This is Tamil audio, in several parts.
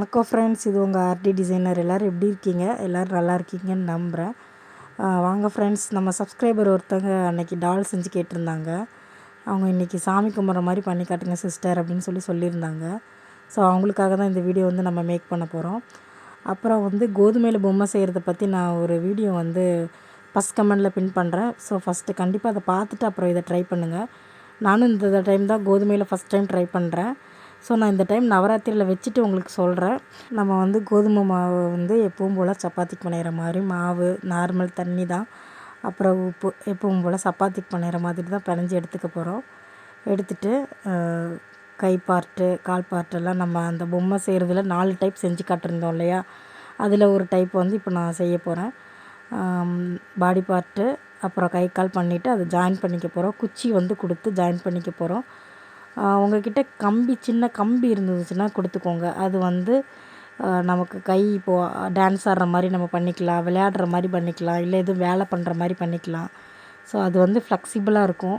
வணக்கம் ஃப்ரெண்ட்ஸ், இது உங்கள் ஆர்டி டிசைனர். எல்லோரும் எப்படி இருக்கீங்க? எல்லோரும் நல்லா இருக்கீங்கன்னு நம்புகிறேன். வாங்க ஃப்ரெண்ட்ஸ், நம்ம சப்ஸ்கிரைபர் ஒருத்தவங்க அன்றைக்கி டால் செஞ்சு கேட்டிருந்தாங்க. அவங்க இன்றைக்கி சாமி கும்பிட்ற மாதிரி பண்ணி காட்டுங்க சிஸ்டர் அப்படின்னு சொல்லியிருந்தாங்க. ஸோ அவங்களுக்காக தான் இந்த வீடியோ நம்ம மேக் பண்ண போகிறோம். அப்புறம் கோதுமையில் பொம்மை செய்கிறத பற்றி நான் ஒரு வீடியோ ஃபஸ்ட் கமெண்டில் பின் பண்ணுறேன். ஸோ ஃபஸ்ட்டு கண்டிப்பாக அதை பார்த்துட்டு அப்புறம் இதை ட்ரை பண்ணுங்கள். நானும் இந்த டைம் தான் கோதுமையில் ஃபஸ்ட் டைம் ட்ரை பண்ணுறேன். ஸோ நான் இந்த டைம் நவராத்திரியில் வச்சுட்டு உங்களுக்கு சொல்கிறேன். நம்ம கோதுமை மாவு எப்பவும் போல் சப்பாத்திக்கு பிணையிற மாதிரி மாவு நார்மல் தண்ணி தான், அப்புறம் உப்பு எப்பவும் போல் சப்பாத்திக்கு பிணையிற மாதிரி தான் பிணைஞ்சி எடுத்துக்க போகிறோம். எடுத்துகிட்டு கை பார்ட்டு கால் பார்ட்டெல்லாம் நம்ம அந்த பொம்மை செய்கிறதுல 4 டைப் செஞ்சு காட்டிருந்தோம் இல்லையா, அதில் ஒரு டைப் இப்போ நான் செய்ய போகிறேன். பாடி பார்ட்டு அப்புறம் கை கால் பண்ணிவிட்டு அதை ஜாயின் பண்ணிக்க போகிறோம். குச்சி கொடுத்து ஜாயின் பண்ணிக்க போகிறோம். உங்கள்கிட்ட சின்ன கம்பி இருந்துச்சுன்னா கொடுத்துக்கோங்க. அது நமக்கு கை இப்போது டான்ஸ் ஆடுற மாதிரி நம்ம பண்ணிக்கலாம், விளையாடுற மாதிரி பண்ணிக்கலாம், இல்லை எதுவும் வேலை பண்ணுற மாதிரி பண்ணிக்கலாம். ஸோ அது ஃப்ளெக்சிபிளாக இருக்கும்.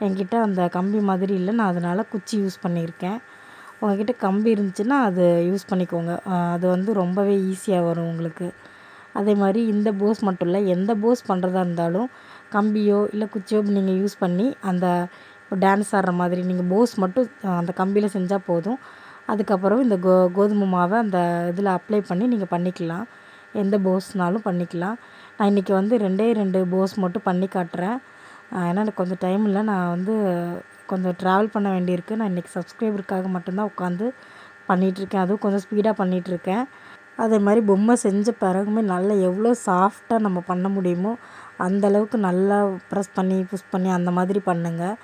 என்கிட்ட அந்த கம்பி மாதிரி இல்லை, நான் அதனால் குச்சி யூஸ் பண்ணியிருக்கேன். உங்கள்கிட்ட கம்பி இருந்துச்சுன்னா அது யூஸ் பண்ணிக்கோங்க. அது ரொம்பவே ஈஸியாக வரும் உங்களுக்கு. அதே மாதிரி இந்த போஸ் மட்டும் இல்லை, எந்த போஸ் பண்ணுறதா இருந்தாலும் கம்பியோ இல்லை குச்சியோ நீங்கள் யூஸ் பண்ணி அந்த டான்ஸ் ஆடுற மாதிரி நீங்கள் போஸ் மட்டும் அந்த கம்பியில் செஞ்சால் போதும். அதுக்கப்புறம் இந்த கோதுமை மாவை அந்த இதில் அப்ளை பண்ணி நீங்கள் பண்ணிக்கலாம். எந்த போஸ்னாலும் பண்ணிக்கலாம். நான் இன்றைக்கி 2 போஸ் மட்டும் பண்ணி காட்டுறேன். ஏன்னா எனக்கு கொஞ்சம் டைம் இல்லை, நான் கொஞ்சம் ட்ராவல் பண்ண வேண்டியிருக்கு. நான் இன்றைக்கி சப்ஸ்கிரைபருக்காக மட்டும்தான் உட்காந்து பண்ணிகிட்ருக்கேன். அதுவும் கொஞ்சம் ஸ்பீடாக பண்ணிகிட்ருக்கேன். அதே மாதிரி பொம்மை செஞ்ச பிறகுமே நல்லா எவ்வளோ சாஃப்டாக நம்ம பண்ண முடியுமோ அந்தளவுக்கு நல்லா ப்ரெஸ் பண்ணி புஷ் பண்ணி அந்த மாதிரி பண்ணுங்கள்.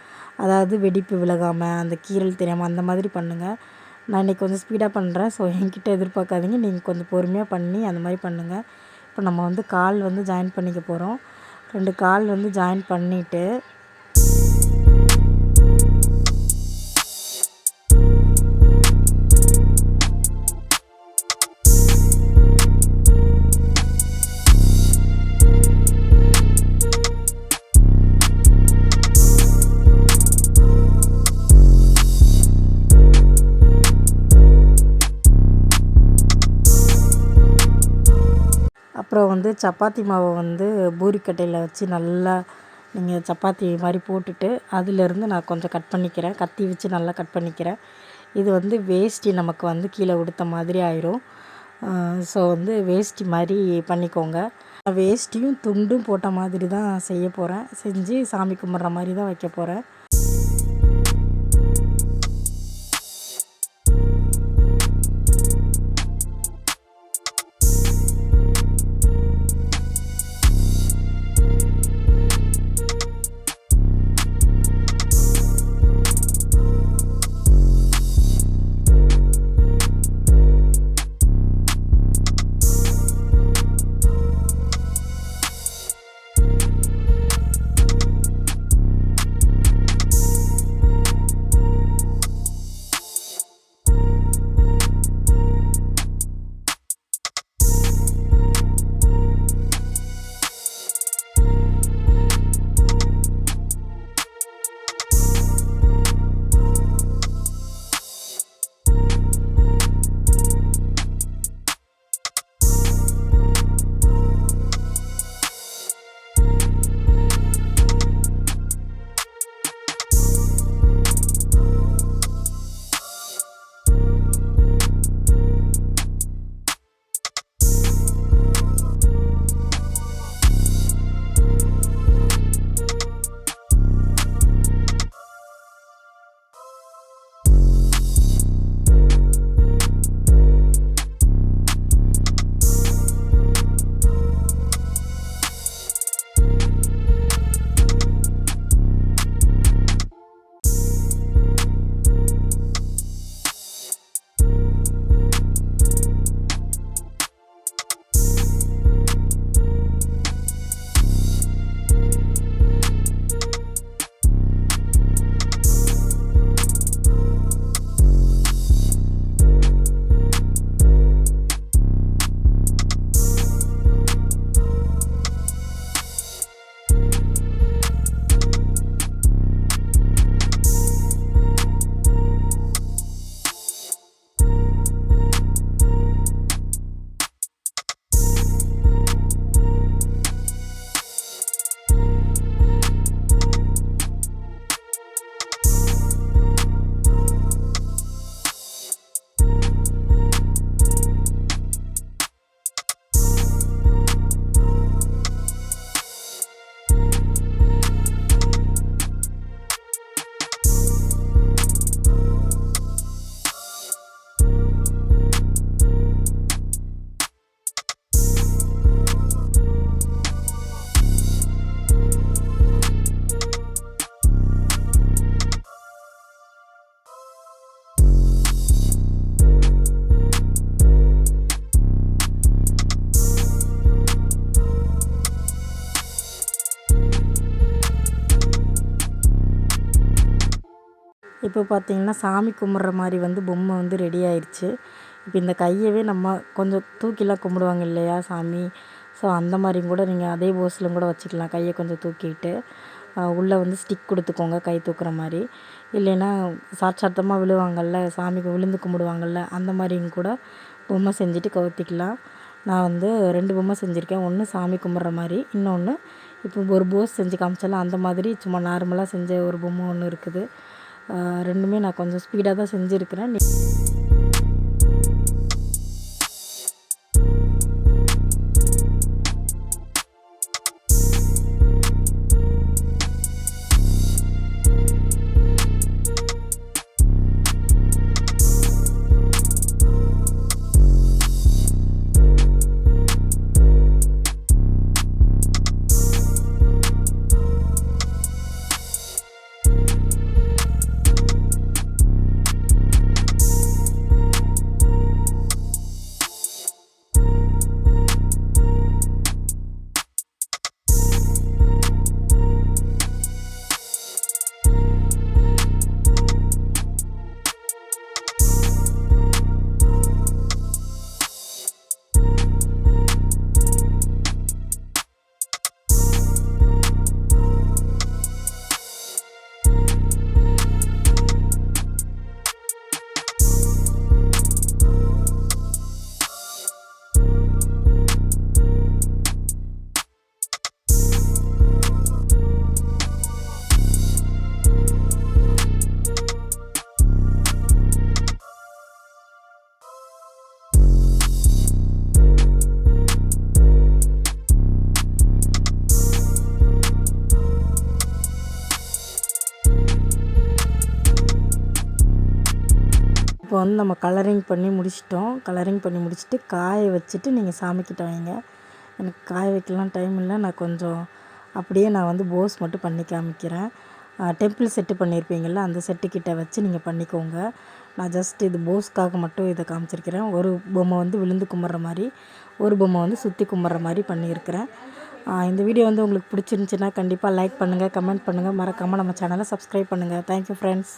அதாவது வெடிப்பு விலகாமல் அந்த கீறல் தெரியாமல் அந்த மாதிரி பண்ணுங்கள். நான் இன்றைக்கி கொஞ்சம் ஸ்பீடாக பண்ணுறேன். ஸோ என்கிட்ட எதிர்பார்க்காதீங்க, நீங்கள் கொஞ்சம் பொறுமையாக பண்ணி அந்த மாதிரி பண்ணுங்கள். இப்போ நம்ம கால் ஜாயின் பண்ணிக்க போகிறோம். 2 கால் ஜாயின் பண்ணிவிட்டு அப்புறம் சப்பாத்தி மாவை பூரிக்கட்டையில் வச்சு நல்லா நீங்கள் சப்பாத்தி மாதிரி போட்டுட்டு அதிலேருந்து நான் கொஞ்சம் கட் பண்ணிக்கிறேன். கத்தி வச்சு நல்லா கட் பண்ணிக்கிறேன். இது வேஷ்டி நமக்கு கீழே உடுத்த மாதிரி ஆயிரும். ஸோ வேஷ்டி மாதிரி பண்ணிக்கோங்க. வேஷ்டியும் துண்டும் போட்ட மாதிரி தான் செய்ய போகிறேன். செஞ்சு சாமி கும்பிட்ற மாதிரி தான் வைக்க போகிறேன். இப்போ பார்த்திங்கன்னா சாமி கும்பிட்ற மாதிரி வந்து பொம்மை வந்து ரெடி ஆயிடுச்சு. இப்போ இந்த கையவே நம்ம கொஞ்சம் தூக்கிலாம் கும்பிடுவாங்க இல்லையா சாமி, ஸோ அந்த மாதிரியும் கூட நீங்கள் அதே போஸில் கூட வச்சுக்கலாம். கையை கொஞ்சம் தூக்கிட்டு உள்ளே வந்து ஸ்டிக் கொடுத்துக்கோங்க கை தூக்குற மாதிரி. இல்லைன்னா சாட்சாத்தமாக விழுவாங்கள்ல, சாமிக்கு விழுந்து கும்பிடுவாங்கள்ல, அந்த மாதிரியும் கூட பொம்மை செஞ்சுட்டு கவுத்திக்கலாம். நான் வந்து 2 பொம்மை செஞ்சுருக்கேன். ஒன்று சாமி கும்பிட்ற மாதிரி, இன்னொன்று இப்போ ஒரு போஸ் செஞ்சு காமிச்சாலும் அந்த மாதிரி சும்மா நார்மலாக செஞ்ச ஒரு பொம்மை ஒன்று இருக்குது. 2மே நான் கொஞ்சம் ஸ்பீடாக தான் செஞ்சுருக்கிறேன். இப்போ வந்து நம்ம கலரிங் பண்ணி முடிச்சிட்டோம். கலரிங் பண்ணி முடிச்சுட்டு காய வச்சுட்டு நீங்கள் சாமிக்கிட்ட வைங்க. எனக்கு காய வைக்கலாம் டைம் இல்லை. நான் கொஞ்சம் அப்படியே நான் வந்து போஸ் மட்டும் பண்ணி காமிக்கிறேன். டெம்பிள் செட்டு பண்ணியிருப்பீங்கள்ல, அந்த செட்டுக்கிட்ட வச்சு நீங்கள் பண்ணிக்கோங்க. நான் ஜஸ்ட் இது போஸ்க்காக மட்டும் இதை காமிச்சிருக்கிறேன். ஒரு பொம்மை வந்து விழுந்து கும்பிட்ற மாதிரி, ஒரு பொம்மை வந்து சுற்றி கும்பிட்ற மாதிரி பண்ணியிருக்கிறேன். இந்த வீடியோ வந்து உங்களுக்கு பிடிச்சிருந்துச்சின்னா கண்டிப்பாக லைக் பண்ணுங்கள், கமெண்ட் பண்ணுங்கள், மறக்காமல் நம்ம சேனலை சப்ஸ்கிரைப் பண்ணுங்கள். Thank you friends.